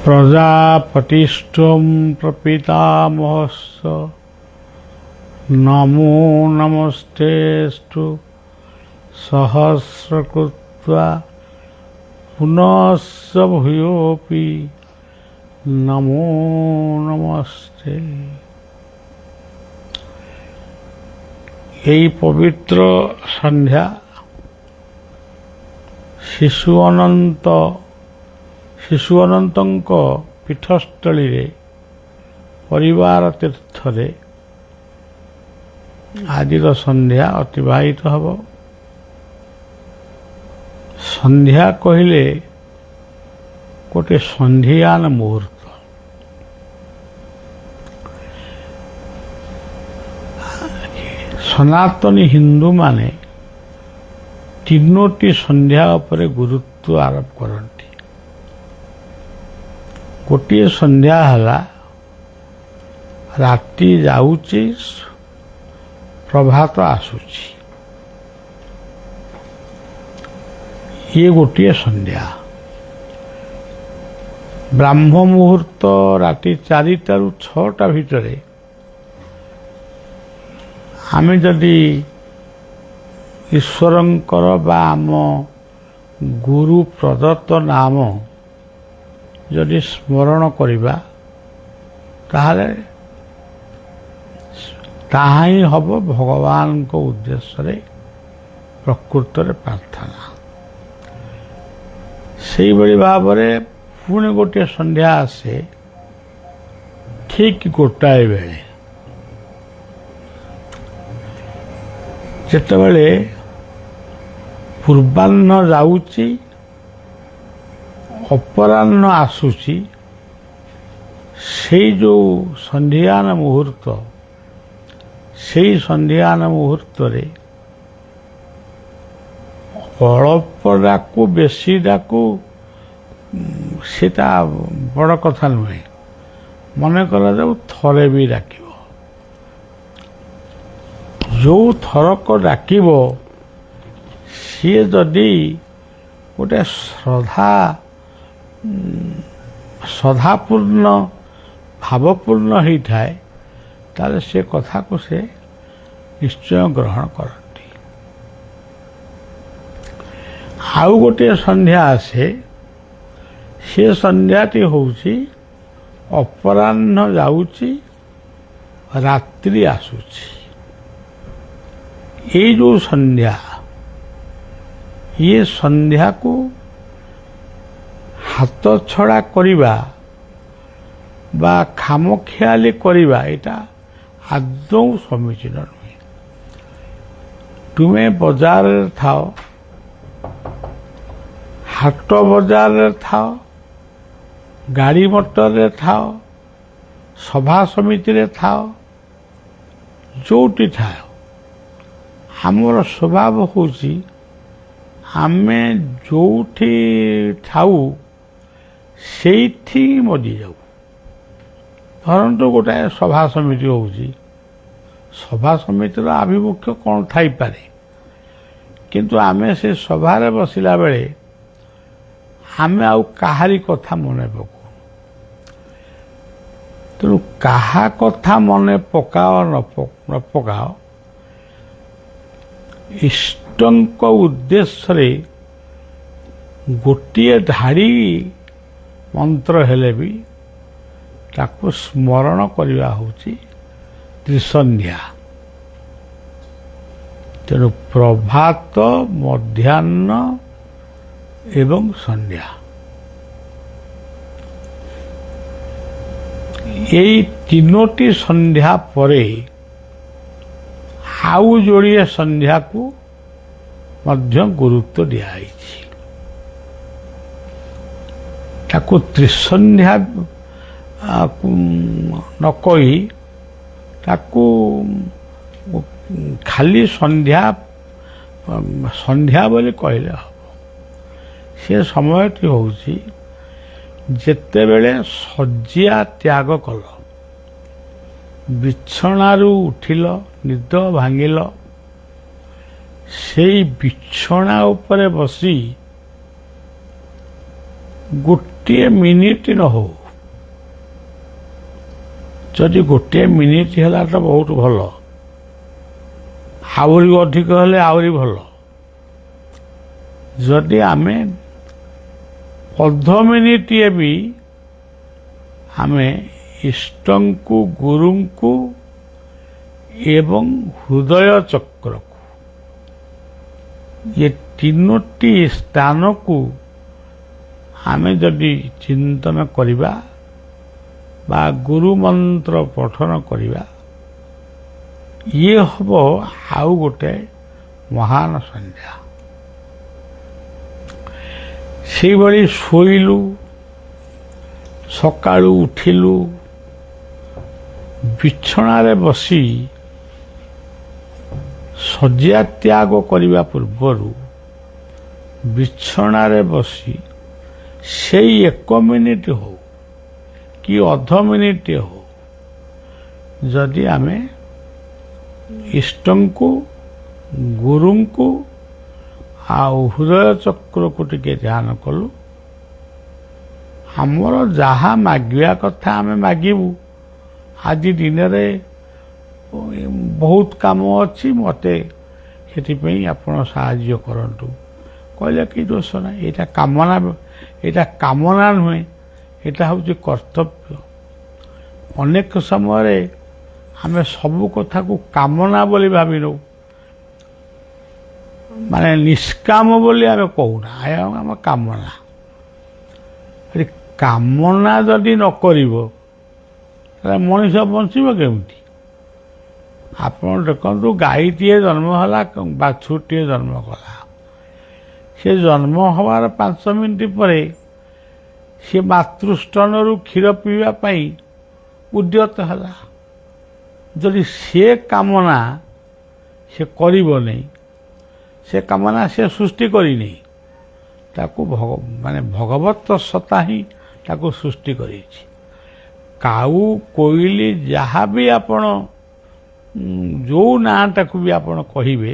प्रजापतिष्ठं प्रपितामहस्य नमो नमस्तेस्तु सहस्रकृत्वा पुनश्च भूयोऽपि नमो नमस्ते। এই পবিত্র সন্ধ্যা ଶିଶୁ ଅନନ୍ତଙ୍କ ପୀଠସ୍ଥଳୀରେ ପରିବାର ତୀର୍ଥରେ ଆଜିର ସନ୍ଧ୍ୟା ଅତିବାହିତ ହେବ। ସନ୍ଧ୍ୟା କହିଲେ ଗୋଟିଏ ସନ୍ଧିଆନ ମୁହୂର୍ତ୍ତ। ସନାତନୀ ହିନ୍ଦୁମାନେ ତିନୋଟି ସନ୍ଧ୍ୟା ଉପରେ ଗୁରୁତ୍ୱ ଆରୋପ କରନ୍ତି। ଗୋଟିଏ ସନ୍ଧ୍ୟା ହେଲା ରାତି ଯାଉଛି ପ୍ରଭାତ ଆସୁଛି, ଇଏ ଗୋଟିଏ ସନ୍ଧ୍ୟା। ବ୍ରାହ୍ମ ମୁହୂର୍ତ୍ତ ରାତି 4ଟାରୁ 6ଟା ଭିତରେ ଆମେ ଯଦି ଈଶ୍ୱରଙ୍କର ବା ଆମ ଗୁରୁ ପ୍ରଦତ୍ତ ନାମ ଯଦି ସ୍ମରଣ କରିବା ତାହେଲେ ତାହା ହିଁ ହେବ ଭଗବାନଙ୍କ ଉଦ୍ଦେଶ୍ୟରେ ପ୍ରକୃତରେ ପ୍ରାର୍ଥନା। ସେଇଭଳି ଭାବରେ ପୁଣି ଗୋଟିଏ ସନ୍ଧ୍ୟା ଆସେ ଠିକ୍ ଗୋଟାଏ ବେଳେ, ଯେତେବେଳେ ପୂର୍ବାହ୍ନ ଯାଉଛି ଅପରାହ୍ନ ଆସୁଛି, ସେଇ ଯେଉଁ ସନ୍ଧ୍ୟାନ ମୁହୂର୍ତ୍ତ, ସେଇ ସନ୍ଧ୍ୟାନ ମୁହୂର୍ତ୍ତରେ ଅଳ୍ପ ଡାକୁ ବେଶୀ ଡାକୁ ସେଟା ବଡ଼ କଥା ନୁହେଁ। ମନେ କରାଯାଉ ଥରେ ବି ଡାକିବ, ଯେଉଁ ଥରକ ଡାକିବ ସିଏ ଯଦି ଗୋଟେ ଶ୍ରଦ୍ଧାପୂର୍ଣ୍ଣ ଭାବପୂର୍ଣ୍ଣ ହେଇଥାଏ ତାହେଲେ ସେ କଥାକୁ ସେ ନିଶ୍ଚୟ ଗ୍ରହଣ କରନ୍ତି। ଆଉ ଗୋଟିଏ ସନ୍ଧ୍ୟା ଆସେ, ସେ ସନ୍ଧ୍ୟାଟି ହେଉଛି ଅପରାହ୍ନ ଯାଉଛି ରାତ୍ରି ଆସୁଛି। ଏଇ ଯେଉଁ ସନ୍ଧ୍ୟା, ଇଏ ସନ୍ଧ୍ୟାକୁ ହାତ ଛଡ଼ା କରିବା ବା ଖାମଖିଆଲି କରିବା ଏଇଟା ଆଦୌ ସମୀଚୀନ ନୁହେଁ। ତୁମେ ବଜାରରେ ଥାଅ, ହାଟ ବଜାରରେ ଥାଅ, ଗାଡ଼ି ମଟରରେ ଥାଅ, ସଭା ସମିତିରେ ଥାଅ, ଯେଉଁଠି ଥାଅ, ଆମର ସ୍ୱଭାବ ହେଉଛି ଆମେ ଯେଉଁଠି ଥାଉ ସେଇଠି ମରିଯାଉ। ଧରନ୍ତୁ ଗୋଟାଏ ସଭା ସମିତି ହେଉଛି, ସଭା ସମିତିର ଆଭିମୁଖ୍ୟ କ'ଣ ଥାଇପାରେ, କିନ୍ତୁ ଆମେ ସେ ସଭାରେ ବସିଲା ବେଳେ ଆମେ ଆଉ କାହାରି କଥା ମନେ ପକାଉ। ତେଣୁ କାହା କଥା ମନେ ପକାଅ ନ ପକାଅ, ଇଷ୍ଟଙ୍କ ଉଦ୍ଦେଶ୍ୟରେ ଗୋଟିଏ ଧାଡ଼ି ମନ୍ତ୍ର ହେଲେ ବି ତାକୁ ସ୍ମରଣ କରିବା ହେଉଛି ତ୍ରିସନ୍ଧ୍ୟା। ତେଣୁ ପ୍ରଭାତ, ମଧ୍ୟାହ୍ନ ଏବଂ ସନ୍ଧ୍ୟା, ଏଇ ତିନୋଟି ସନ୍ଧ୍ୟା ପରେ ଆଉ ଯୋଡ଼ିଏ ସନ୍ଧ୍ୟାକୁ ମଧ୍ୟ ଗୁରୁତ୍ୱ ଦିଆଯାଇଛି। ତାକୁ ତ୍ରିସନ୍ଧ୍ୟା ନ କହି ତାକୁ ଖାଲି ସନ୍ଧ୍ୟା ବୋଲି କହିଲେ ହେବ। ସେ ସମୟଟି ହେଉଛି ଯେତେବେଳେ ଶଯ୍ୟା ତ୍ୟାଗ କଲ, ବିଛଣାରୁ ଉଠିଲ, ନିଦ ଭାଙ୍ଗିଲ, ସେଇ ବିଛଣା ଉପରେ ବସି ଗୋଟିଏ ମିନିଟ୍ ନ ହଉ, ଯଦି ଗୋଟିଏ ମିନିଟ୍ ହେଲା ତ ବହୁତ ଭଲ, ଆହୁରି ଅଧିକ ହେଲେ ଆହୁରି ଭଲ। ଯଦି ଆମେ ଅଧ ମିନିଟିଏ ବି ଆମେ ଇଷ୍ଟଙ୍କୁ, ଗୁରୁଙ୍କୁ ଏବଂ ହୃଦୟ ଚକ୍ରକୁ, ଏ ତିନୋଟି ସ୍ଥାନକୁ ଆମେ ଯଦି ଚିନ୍ତନ କରିବା ବା ଗୁରୁ ମନ୍ତ୍ର ପଠନ କରିବା, ଇଏ ହବ ଆଉ ଗୋଟେ ମହାନ ସନ୍ଧ୍ୟା। ସେଇଭଳି ଶୋଇଲୁ, ସକାଳୁ ଉଠିଲୁ, ବିଛଣାରେ ବସି ଶଯ୍ୟା ତ୍ୟାଗ କରିବା ପୂର୍ବରୁ ବିଛଣାରେ ବସି ସେଇ 1 ମିନିଟ୍ ହଉ କି ଅଧ ମିନିଟ୍ ହଉ ଯଦି ଆମେ ଇଷ୍ଟଙ୍କୁ, ଗୁରୁଙ୍କୁ ଆଉ ହୃଦୟ ଚକ୍ରକୁ ଟିକେ ଧ୍ୟାନ କଲୁ, ଆମର ଯାହା ମାଗିବା କଥା ଆମେ ମାଗିବୁ। ଆଜି ଦିନରେ ବହୁତ କାମ ଅଛି, ମୋତେ ସେଥିପାଇଁ ଆପଣ ସାହାଯ୍ୟ କରନ୍ତୁ କହିଲେ କି ଦୋଷ ନାହିଁ। ଏଇଟା କାମନା ନୁହେଁ, ଏଇଟା ହେଉଛି କର୍ତ୍ତବ୍ୟ। ଅନେକ ସମୟରେ ଆମେ ସବୁ କଥାକୁ କାମନା ବୋଲି ଭାବି ନେଉ, ମାନେ ନିଷ୍କାମ ବୋଲି ଆମେ କହୁନା, ଆମ କାମନା। କାମନା ଯଦି ନ କରିବ ତାହେଲେ ମଣିଷ ବଞ୍ଚିବ କେମିତି? ଆପଣ ଦେଖନ୍ତୁ, ଗାଈଟିଏ ଜନ୍ମ ହେଲା, ବାଛୁରୀଟିଏ ଜନ୍ମ କଲା, ସେ ଜନ୍ମ ହେବାର 5 ମିନିଟ୍ ପରେ ସେ ମାତୃସ୍ତନରୁ କ୍ଷୀର ପିଇବା ପାଇଁ ଉଦ୍ୟତ ହେଲା। ଯଦି ସେ କାମନା ସେ କରିବ ନାହିଁ, ସେ କାମନା ସେ ସୃଷ୍ଟି କରିନି, ତାକୁ ମାନେ ଭଗବତ ସତ୍ତା ହିଁ ତାକୁ ସୃଷ୍ଟି କରିଛି। କାଉ, କୋଇଲି, ଯାହା ବି ଆପଣ ଯେଉଁ ନାଁଟାକୁ ବି ଆପଣ କହିବେ,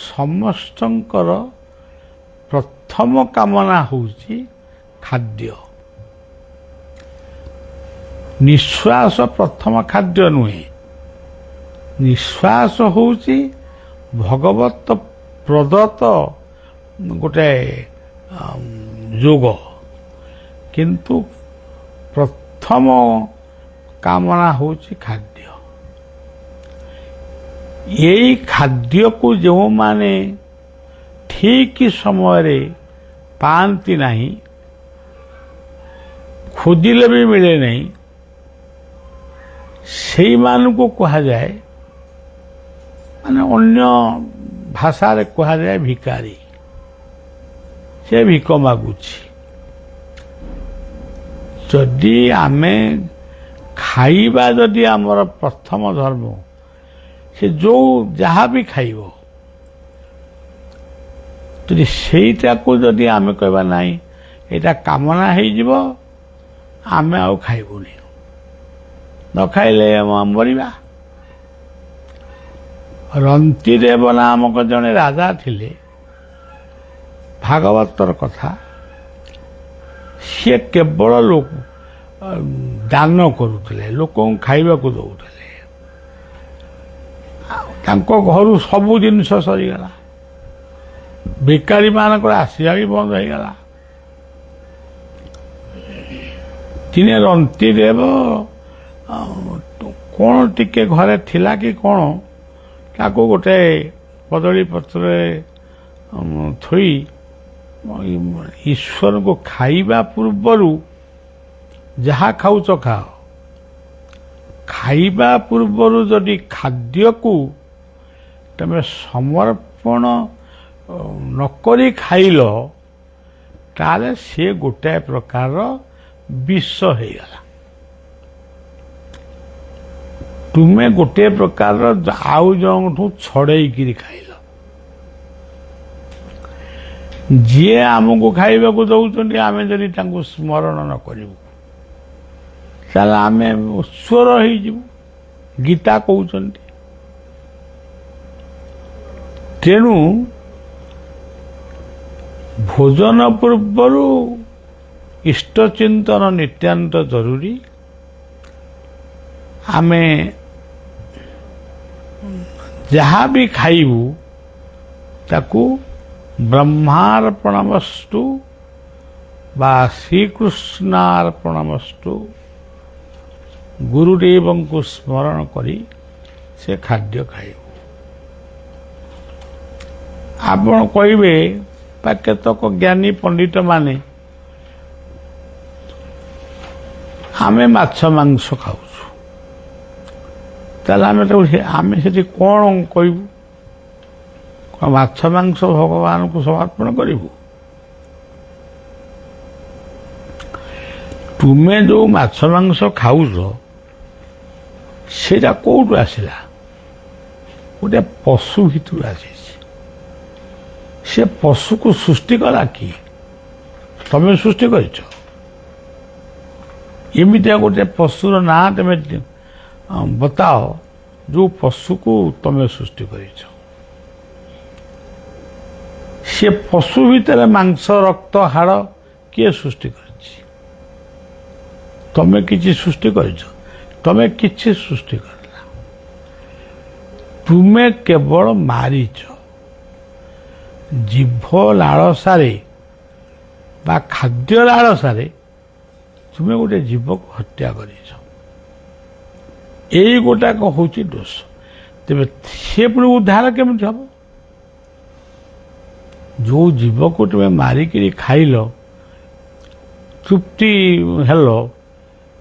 ସମସ୍ତଙ୍କର ପ୍ରଥମ କାମନା ହେଉଛି ଖାଦ୍ୟ। ନିଶ୍ୱାସ ପ୍ରଥମ ଖାଦ୍ୟ ନୁହେଁ, ନିଶ୍ୱାସ ହେଉଛି ଭଗବତ ପ୍ରଦତ୍ତ ଗୋଟେ ଯୋଗ, କିନ୍ତୁ ପ୍ରଥମ କାମନା ହେଉଛି ଖାଦ୍ୟ। ଏଇ ଖାଦ୍ୟକୁ ଯେଉଁମାନେ ଠିକ୍ ସମୟରେ ପାଆନ୍ତି ନାହିଁ, ଖୋଜିଲେ ବି ମିଳେ ନାହିଁ, ସେଇମାନଙ୍କୁ କୁହାଯାଏ, ମାନେ ଅନ୍ୟ ଭାଷାରେ କୁହାଯାଏ ଭିକାରୀ। ସେ ଭିକ ମାଗୁଛି। ଯଦି ଆମେ ଖାଇବା, ଯଦି ଆମର ପ୍ରଥମ ଧର୍ମ, ସେ ଯେଉଁ ଯାହା ବି ଖାଇବ, ଯଦି ସେଇଟାକୁ ଯଦି ଆମେ କହିବା ନାହିଁ ଏଇଟା କାମନା ହେଇଯିବ, ଆମେ ଆଉ ଖାଇବୁନି, ନ ଖାଇଲେ ମରିବା। ରନ୍ତିଦେବ ନାମକ ଜଣେ ରାଜା ଥିଲେ, ଭାଗବତର କଥା। ସିଏ କେବଳ ଦାନ କରୁଥିଲେ, ଲୋକଙ୍କୁ ଖାଇବାକୁ ଦେଉଥିଲେ। ତାଙ୍କ ଘରୁ ସବୁ ଜିନିଷ ସରିଗଲା, ଭିକାରୀମାନଙ୍କର ଆସିବା ବି ବନ୍ଦ ହେଇଗଲା। ଦିନେ ରନ୍ତିଦେବ କ'ଣ ଟିକେ ଘରେ ଥିଲା କି କ'ଣ, ତାକୁ ଗୋଟେ କଦଳୀ ପତ୍ରରେ ଥୋଇ ଈଶ୍ୱରଙ୍କୁ ଖାଇବା ପୂର୍ବରୁ ଯାହା ଖାଉଛ ଖାଅ, ଖାଇବା ପୂର୍ବରୁ ଯଦି ଖାଦ୍ୟକୁ ତମେ ସମର୍ପଣ ନକରି ଖାଇଲ, ତାହେଲେ ସେ ଗୋଟାଏ ପ୍ରକାରର ବିଷ ହେଇଗଲା। ତୁମେ ଗୋଟିଏ ପ୍ରକାରର ଆଉ ଜଣଙ୍କଠୁ ଛଡ଼େଇକିରି ଖାଇଲ। ଯିଏ ଆମକୁ ଖାଇବାକୁ ଦେଉଛନ୍ତି, ଆମେ ଯଦି ତାଙ୍କୁ ସ୍ମରଣ ନ କରିବୁ, ତାହେଲେ ଆମେ ଈଶ୍ୱର ହେଇଯିବୁ, ଗୀତା କହୁଛନ୍ତି। ତେଣୁ ଭୋଜନ ପୂର୍ବରୁ इष्टचिंतन नित्यान्त जरूरी। आमे जहाँ भी खाइबू ताकू ब्रह्मार्पणमस्तु बा श्रीकृष्णार्पणमस्तु गुरुदेव को स्मरण करी से खाद्य खाइबू। आपण कहिबे केतक ज्ञानी पंडित माने आमे माछ मांस खाऊछु ताले आमे सेठी कौन कहबू माछ मांस भगवान को समर्पण करिबू। तुमे जो माछ मांस खाऊछ सेटा कोउटु आसिला गोटे पशु भितर आसी से पशु को सृष्टि कला कि तमें सृष्टि करिछ एमितिया गोटे पशुर ना तमें बताओ जो पशु को तमें सृष्टि करिछ। से पशु भितर मांस रक्त हाड़ किए सृष्टि करिछि तमें किछि सृष्टि करिछ तमें किछि सृष्टि करला तुमे केवल मारिछ जीभ लालसारे बा खाद्य लालसारे तुम्हें गोटे जीव को हत्या करिछ यही गोटाक हूँ दोष। तेरे सी पुणी उद्धार केମିତି हम जो जीव को तुम्हें मारिक खाइल तृप्ति हेल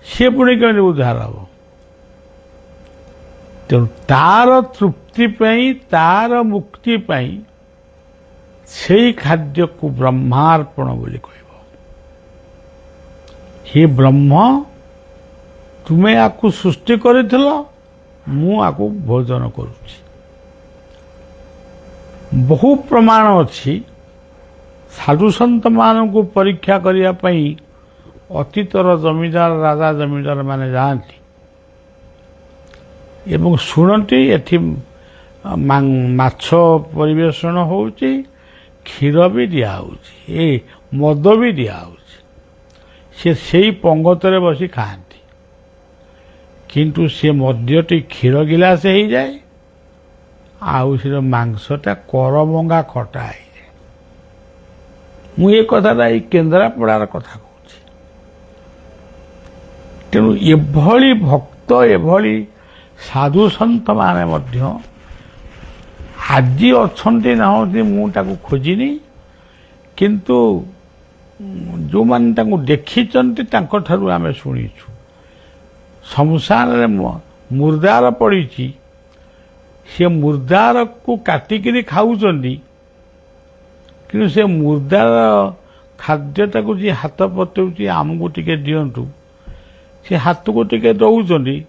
सी पुणी केମିତି उद्धार हम तेणु तार तृप्ति तार मुक्ति से खाद्य को ब्रह्मार्पण बोली कहब। हे ब्रह्म तुमे आकु सृष्टि करिथिल मु आकु भोजन करुछि। बहु प्रमाण अछि साधु संत मान को परीक्षा करिया पई अतीतर जमीदार राजा जमीदार माने जाती एवं शुणती एठी माछ परिवेषण होउछि क्षीर भी दिया मद भी दिया से पंगतरे बसी खाती किंतु से मद्यटी क्षीर गिलास हो जाए आउर मांसटा करमंगा खटा हो जाए। मुझे कथाटा ये केन्द्रापड़ार कथा कहूँ तेणु एभली भक्त एभली साधु सन्त माने मध्य आज अच्छे ना मुझे खोजिनी किंतु जो मैंने देखी आम शुणीचु संसार मुर्दार पड़ी सी मुर्दार को काटिक खाऊँ कि से मुर्दार खाद्यटा को जी हाथ पतौची आमको टिके दिंतु से हाथ को टिके दौरान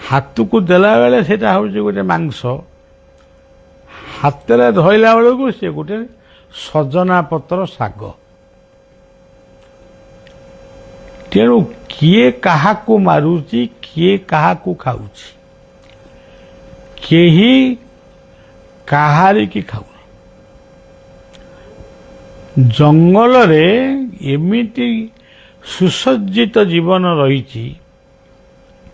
हाथ को देला बेले से गोटे मांस हाथ में धरला बेलू सी गोटे सजना पत्र शाग तेणु किए कहा को मारुची किए कहा को खाऊची केही काहारी की खाऊ जंगल रे एमिति सुसज्जित जीवन रही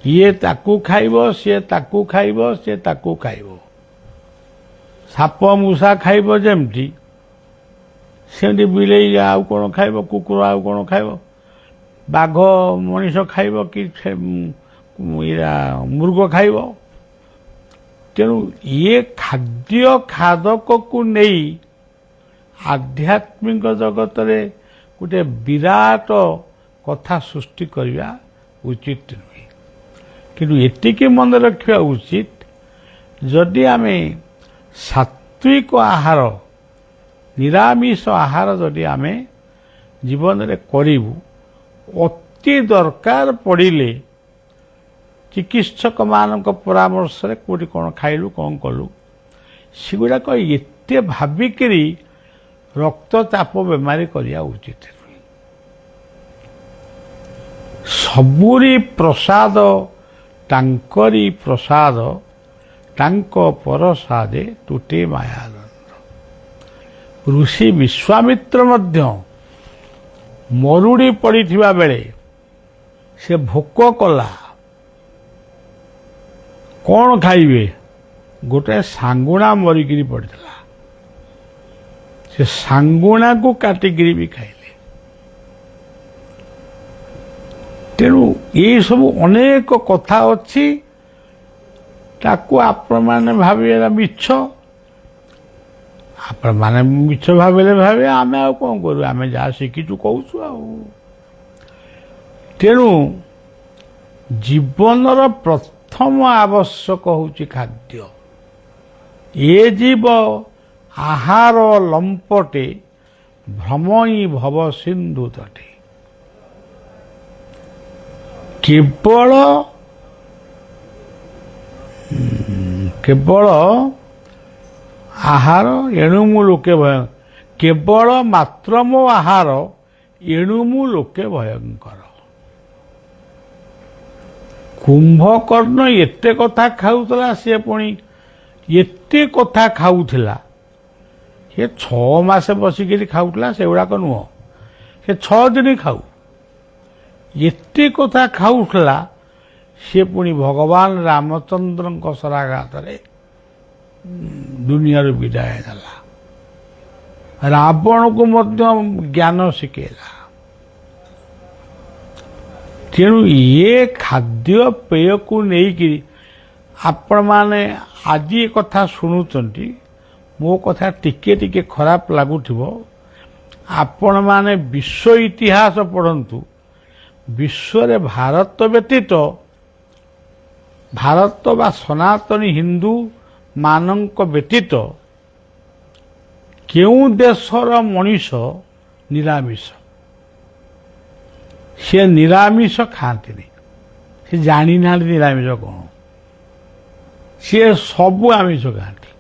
ये ताकू खाइबो से ताकू खाइबो से ताकू खाइबो साप मूषा खाइबो जेमती सेमती बिलेई आउ कौन खाइबो कुकुर आउ कौन खाइबो बाघ मनीष खाइबो कि मृग खाइबो। तेणु ये खाद्य खादक को नहीं आध्यात्मिक जगत रे गोटे विराट कथा सृष्टि करवा उचित नुहे किंतु एतिकी मन रखा उचित जदि आमे सात्विक आहार निरामिष आहार जदि आमे जीवन रे करिबु अति दरकार पड़िले चिकित्सक मान परामर्श रे कोटी कौन खाइलु कौन कलु सेगुड़ाक एते भाविकी रक्तचाप बेमारी करिया उचित सबुरी प्रसाद तांकरी प्रसाद तांको परसादे तुटे मायानंद। ऋषि विश्वामित्र मध्य ମରୁଡ଼ି ପଡ଼ିଥିବା ବେଳେ ସେ ଭୋକ କଲା, କ'ଣ ଖାଇବେ? ଗୋଟାଏ ସାଙ୍ଗୁଣା ମରିକିରି ପଡ଼ିଥିଲା, ସେ ସାଙ୍ଗୁଣାକୁ କାଟିକିରି ବି ଖାଇଲେ। ତେଣୁ ଏଇସବୁ ଅନେକ କଥା ଅଛି, ତାକୁ ଆପଣମାନେ ଭାବିବେ ମିଛ। ଆପଣମାନେ ମିଛ ଭାବିଲେ ଆମେ ଆଉ କ'ଣ କରିବୁ? ଆମେ ଯାହା ଶିଖିଛୁ କହୁଛୁ ଆଉ। ତେଣୁ ଜୀବନର ପ୍ରଥମ ଆବଶ୍ୟକ ହେଉଛି ଖାଦ୍ୟ। ଏ ଜୀବ ଆହାର ଲମ୍ପଟେ, ଭ୍ରମଇ ଭବ ସିନ୍ଧୁ ତଟେ। କେବଳ ଆହାର ଏଣୁ ମୁଁ ଲୋକେ ଭୟ, କେବଳ ମାତ୍ର ମୋ ଆହାର ଏଣୁ ମୁଁ ଲୋକେ ଭୟଙ୍କର। କୁମ୍ଭକର୍ଣ୍ଣ ଏତେ କଥା ଖାଉଥିଲା, ସେ ପୁଣି ଏତେ କଥା ଖାଉଥିଲା, ସେ 6 ମାସ ବସିକିରି ଖାଉଥିଲା, ସେଗୁଡ଼ାକ ନୁହଁ, ସେ 6 ଦିନ ଖାଉ। ଏତେ କଥା ଖାଉଥିଲା, ସେ ପୁଣି ଭଗବାନ ରାମଚନ୍ଦ୍ରଙ୍କ ଶରାଘାତରେ ଦୁନିଆରୁ ବିଦାୟ ନେଲା। ରାବଣକୁ ମଧ୍ୟ ଜ୍ଞାନ ଶିଖେଇଲା। ତେଣୁ ଇଏ ଖାଦ୍ୟ ପେୟକୁ ନେଇକିରି ଆପଣମାନେ ଆଜି ଏ କଥା ଶୁଣୁଛନ୍ତି, ମୋ କଥା ଟିକେ ଟିକେ ଖରାପ ଲାଗୁଥିବ। ଆପଣମାନେ ବିଶ୍ୱ ଇତିହାସ ପଢ଼ନ୍ତୁ। ବିଶ୍ୱରେ ଭାରତ ବ୍ୟତୀତ, ଭାରତ ବା ସନାତନୀ ହିନ୍ଦୁ ମାନଙ୍କ ବ୍ୟତୀତ କେଉଁ ଦେଶର ମଣିଷ ନିରାମିଷ? ସେ ନିରାମିଷ ଖାଆନ୍ତିନି, ସେ ଜାଣିନାହାନ୍ତି ନିରାମିଷ କ'ଣ। ସିଏ ସବୁ ଆମିଷ ଖାଆନ୍ତି,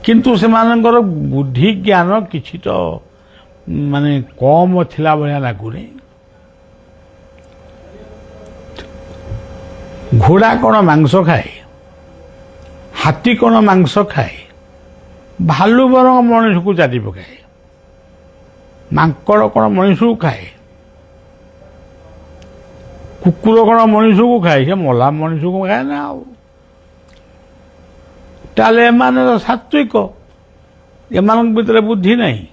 କିନ୍ତୁ ସେମାନଙ୍କର ବୁଦ୍ଧି ଜ୍ଞାନ କିଛି ତ ମାନେ କମ ଥିଲା ଭଳିଆ ଲାଗୁନି। ଘୋଡ଼ା କ'ଣ ମାଂସ ଖାଏ? ହାତୀ କ'ଣ ମାଂସ ଖାଏ? ଭାଲୁ ବରଂ ମଣିଷକୁ ଚାଟି ପକାଏ। ମାଙ୍କଡ଼ କ'ଣ ମଣିଷକୁ ଖାଏ? କୁକୁର କ'ଣ ମଣିଷକୁ ଖାଏ? ସେ ମଲା ମଣିଷକୁ ଖାଏ ନା ଆଉ। ତାହେଲେ ଏମାନେ ସାତ୍ଵିକ, ଏମାନଙ୍କ ଭିତରେ ବୁଦ୍ଧି ନାହିଁ।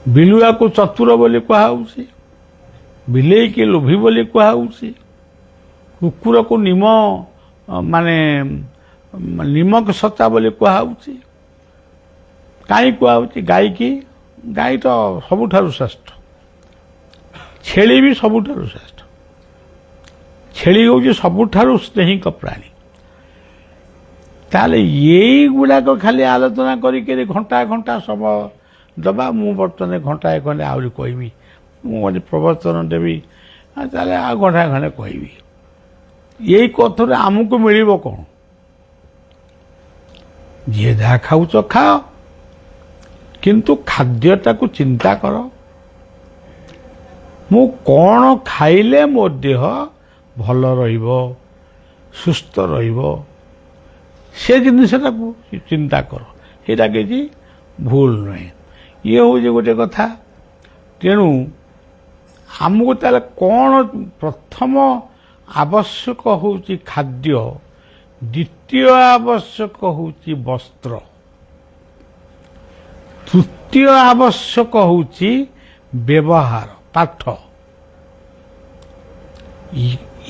ବିଲୁଆକୁ ଚତୁର ବୋଲି କୁହାଯାଉଛି, ବିଲେଇକି ଲୋଭୀ ବୋଲି କୁହାଯାଉଛି, କୁକୁରକୁ ନିମକ ସତା ବୋଲି କୁହାଯାଉଛି। କାହିଁ କୁହାଯାଉଛି? ଗାଈ ତ ସବୁଠାରୁ ଶ୍ରେଷ୍ଠ, ଛେଳି ବି ସବୁଠାରୁ ଶ୍ରେଷ୍ଠ। ଛେଳି ହେଉଛି ସବୁଠାରୁ ସ୍ନେହିକ ପ୍ରାଣୀ। ତାହେଲେ ଏଇଗୁଡ଼ାକ ଖାଲି ଆଲୋଚନା କରିକି ଘଣ୍ଟା ଘଣ୍ଟା ସମୟ ଦେବା। ମୁଁ ବର୍ତ୍ତମାନ ଘଣ୍ଟାଏ ଖଣ୍ଡେ ଆହୁରି କହିବି, ମୁଁ ଗୋଟେ ପ୍ରବଚନ ଦେବି, ତାହେଲେ ଆଉ ଘଣ୍ଟାଏ ଖଣ୍ଡେ କହିବି। ଏଇ କଥାରେ ଆମକୁ ମିଳିବ କ'ଣ? ଯିଏ ଯାହା ଖାଉଛ ଖାଅ, କିନ୍ତୁ ଖାଦ୍ୟଟାକୁ ଚିନ୍ତା କର। ମୁଁ କ'ଣ ଖାଇଲେ ମୋ ଦେହ ଭଲ ରହିବ, ସୁସ୍ଥ ରହିବ, ସେ ଜିନିଷଟାକୁ ଚିନ୍ତା କର। ସେଇଟା କିଛି ଭୁଲ ନୁହେଁ। ଇଏ ହେଉଛି ଗୋଟେ କଥା। ତେଣୁ ଆମକୁ ତାହେଲେ କ'ଣ ପ୍ରଥମ ଆବଶ୍ୟକ ହେଉଛି ଖାଦ୍ୟ, ଦ୍ୱିତୀୟ ଆବଶ୍ୟକ ହେଉଛି ବସ୍ତ୍ର, ତୃତୀୟ ଆବଶ୍ୟକ ହେଉଛି ବ୍ୟବହାର, ପାଠ।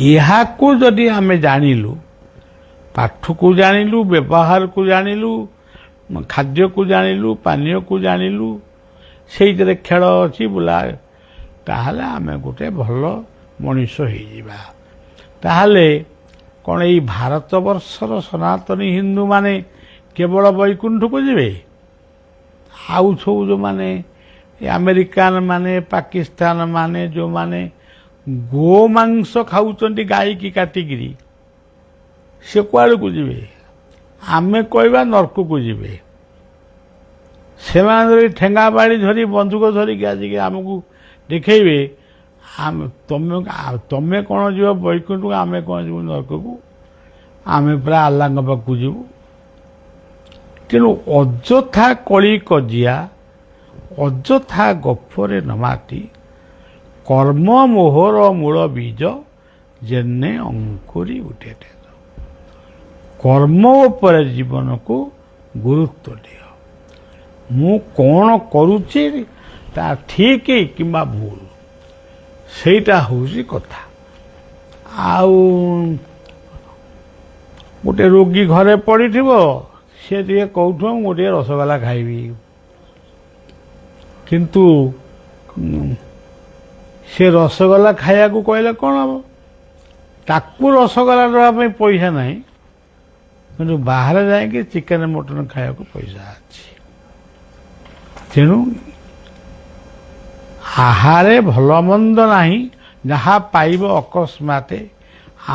ଏହାକୁ ଯଦି ଆମେ ଜାଣିଲୁ, ପାଠକୁ ଜାଣିଲୁ, ବ୍ୟବହାରକୁ ଜାଣିଲୁ, ଖାଦ୍ୟକୁ ଜାଣିଲୁ, ପାନୀୟକୁ ଜାଣିଲୁ, ସେଇଥିରେ ଖେଳ ଅଛି ବୁଲା, ତାହେଲେ ଆମେ ଗୋଟେ ଭଲ ମଣିଷ ହେଇଯିବା। ତାହେଲେ କ'ଣ ଏଇ ଭାରତବର୍ଷର ସନାତନୀ ହିନ୍ଦୁମାନେ କେବଳ ବୈକୁଣ୍ଠକୁ ଯିବେ? ଆଉ ସବୁ ଯେଉଁମାନେ ଆମେରିକାନ ମାନେ, ପାକିସ୍ତାନ ମାନେ, ଯେଉଁମାନେ ଗୋମାଂସ ଖାଉଛନ୍ତି ଗାଈକି କାଟିକିରି, ସେ କୁଆଡ଼କୁ ଯିବେ? ଆମେ କହିବା ନର୍କକୁ ଯିବେ। ସେମାନେ ଧରି ଠେଙ୍ଗା ବାଡ଼ି ଧରି ବନ୍ଧୁକ ଧରିକି ଆସିକି ଆମକୁ ଦେଖେଇବେ, ତମେ କ'ଣ ଯିବ ବୈକୁଣ୍ଠକୁ, ଆମେ କ'ଣ ଯିବୁ ନର୍କକୁ? ଆମେ ପୁରା ଆଲ୍ଲାଙ୍କ ପାଖକୁ ଯିବୁ। ତେଣୁ ଅଯଥା କଳି କଜିଆ, ଅଯଥା ଗପରେ ନ ମାତି କର୍ମ ମୋହର ମୂଳ ବୀଜ ଯେନେ ଅଙ୍କୁରି ଉଠେ। କର୍ମ ଉପରେ ଜୀବନକୁ ଗୁରୁତ୍ୱ ଦିଅ। ମୁଁ କ'ଣ କରୁଛି ତା ଠିକ କିମ୍ବା ଭୁଲ, ସେଇଟା ହେଉଛି କଥା। ଆଉ ଗୋଟେ ରୋଗୀ ଘରେ ପଡ଼ିଥିବ, ସେ ଟିକେ କହୁଥିବ ମୁଁ ଟିକେ ରସଗୋଲା ଖାଇବି, କିନ୍ତୁ ସେ ରସଗୋଲା ଖାଇବାକୁ କହିଲେ କ'ଣ ହେବ? ତାକୁ ରସଗୋଲା ଦେବା ପାଇଁ ପଇସା ନାହିଁ, କିନ୍ତୁ ବାହାରେ ଯାଇକି ଚିକେନ ମଟନ ଖାଇବାକୁ ପଇସା ଅଛି। ତେଣୁ ଆହାରେ ଭଲ ମନ୍ଦ ନାହିଁ, ଯାହା ପାଇବ ଅକସ୍ମାତେ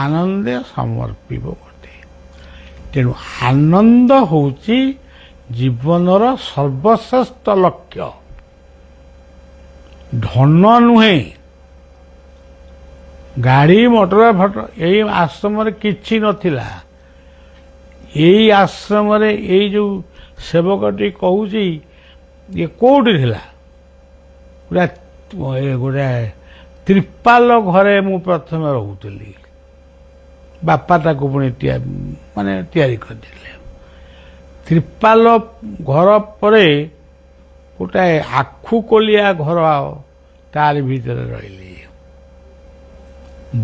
ଆନନ୍ଦେ ସମର୍ପିବ ଗୋଟେ। ତେଣୁ ଆନନ୍ଦ ହେଉଛି ଜୀବନର ସର୍ବଶ୍ରେଷ୍ଠ ଲକ୍ଷ୍ୟ, ଧନ ନୁହେଁ। ଗାଡ଼ି ମଟର ଫଟର ଏଇ ଆଶ୍ରମରେ କିଛି ନଥିଲା। ଏଇ ଆଶ୍ରମରେ ଏଇ ଯୋଉ ସେବକଟି କହୁଛି, ଇଏ କୋଉଠି ଥିଲା? ଗୋଟେ ତ୍ରିପାଲ ଘରେ ମୁଁ ପ୍ରଥମେ ରହୁଥିଲି। ବାପା ତାକୁ ପୁଣି ତିଆରି କରିଦେଲେ। ତ୍ରିପାଲ ଘର ପରେ ଗୋଟାଏ ଆଖୁକୋଲିଆ ଘର, ତାରି ଭିତରେ ରହିଲି।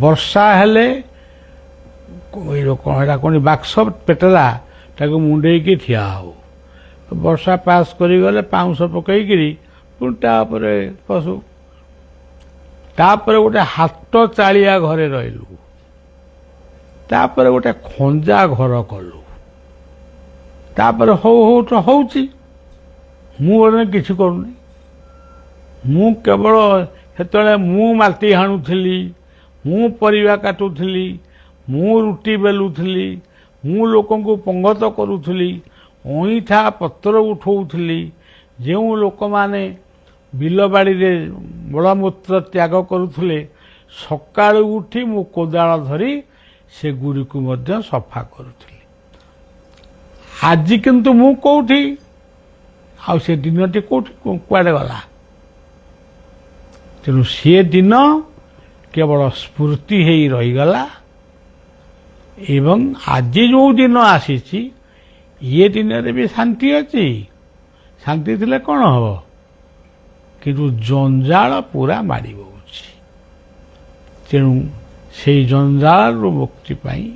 ବର୍ଷା ହେଲେ ଏଇଟା କ'ଣ ବାକ୍ସ ପେଟରା, ତାକୁ ମୁଣ୍ଡେଇକି ଠିଆ ହଉ। ବର୍ଷା ପାସ୍ କରିଗଲେ ପାଉଁଶ ପକେଇକିରି ପୁଣି ତା ଉପରେ ପଶୁ। ତାପରେ ଗୋଟେ ହାତ ଚାଳିଆ ଘରେ ରହିଲୁ। ତାପରେ ଗୋଟେ ଖଞ୍ଜା ଘର କଲୁ। ତାପରେ ହଉ ହଉ ତ ହଉଛି। ମୁଁ ବୋଧେ କିଛି କରୁନି। ମୁଁ କେବଳ ସେତେବେଳେ ମୁଁ ମାଟି ହାଣୁଥିଲି, ମୁଁ ପରିବା କାଟୁଥିଲି, ମୁଁ ରୁଟି ବେଲୁଥିଲି, ମୁଁ ଲୋକଙ୍କୁ ପଙ୍ଗତ କରୁଥିଲି, ଅଇଁଠା ପତ୍ର ଉଠଉଥିଲି। ଯେଉଁ ଲୋକମାନେ ବିଲବାଡ଼ିରେ ମଳମୂତ୍ର ତ୍ୟାଗ କରୁଥିଲେ, ସକାଳୁ ଉଠି ମୁଁ କୋଦାଳ ଧରି ସେଗୁଡ଼ିକୁ ମଧ୍ୟ ସଫା କରୁଥିଲି। ଆଜି କିନ୍ତୁ ମୁଁ କୋଉଠି? ଆଉ ସେ ଦିନଟି କୋଉଠି କୁଆଡ଼େ ଗଲା? ତେଣୁ ସେ ଦିନ କେବଳ ସ୍ମୃତି ହେଇ ରହିଗଲା। ଏବଂ ଆଜି ଯେଉଁ ଦିନ ଆସିଛି, ଇଏ ଦିନରେ ବି ଶାନ୍ତି ଅଛି। ଶାନ୍ତି ଥିଲେ କ'ଣ ହବ? କିନ୍ତୁ ଜଞ୍ଜାଳ ପୁରା ମାଡ଼ି ବସୁଛି। ତେଣୁ ସେଇ ଜଞ୍ଜାଳରୁ ମୁକ୍ତି ପାଇଁ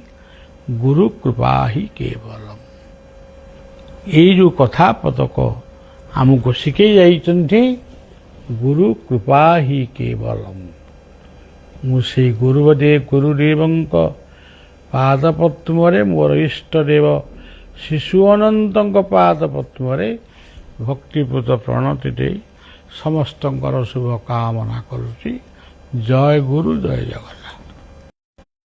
ଗୁରୁ କୃପା ହିଁ କେବଳମ୍। ଏଇ ଯେଉଁ କଥା ପଦକ ଆମକୁ ଶିଖେଇ ଯାଇଛନ୍ତି, ଗୁରୁ କୃପା ହିଁ କେବଳମ୍। ମୁଁ ସେଇ ଗୁରୁଦେବଙ୍କ ପାଦପଦ୍ମରେ, ମୋର ଇଷ୍ଟଦେବ ଶିଶୁ ଅନନ୍ତଙ୍କ ପାଦପଦ୍ମରେ ଭକ୍ତିପୂତ ପ୍ରଣତି ଦେଇ ସମସ୍ତଙ୍କର ଶୁଭ କାମନା କରୁଛି। ଜୟ ଗୁରୁ, ଜୟ ଜଗନ୍ନାଥ।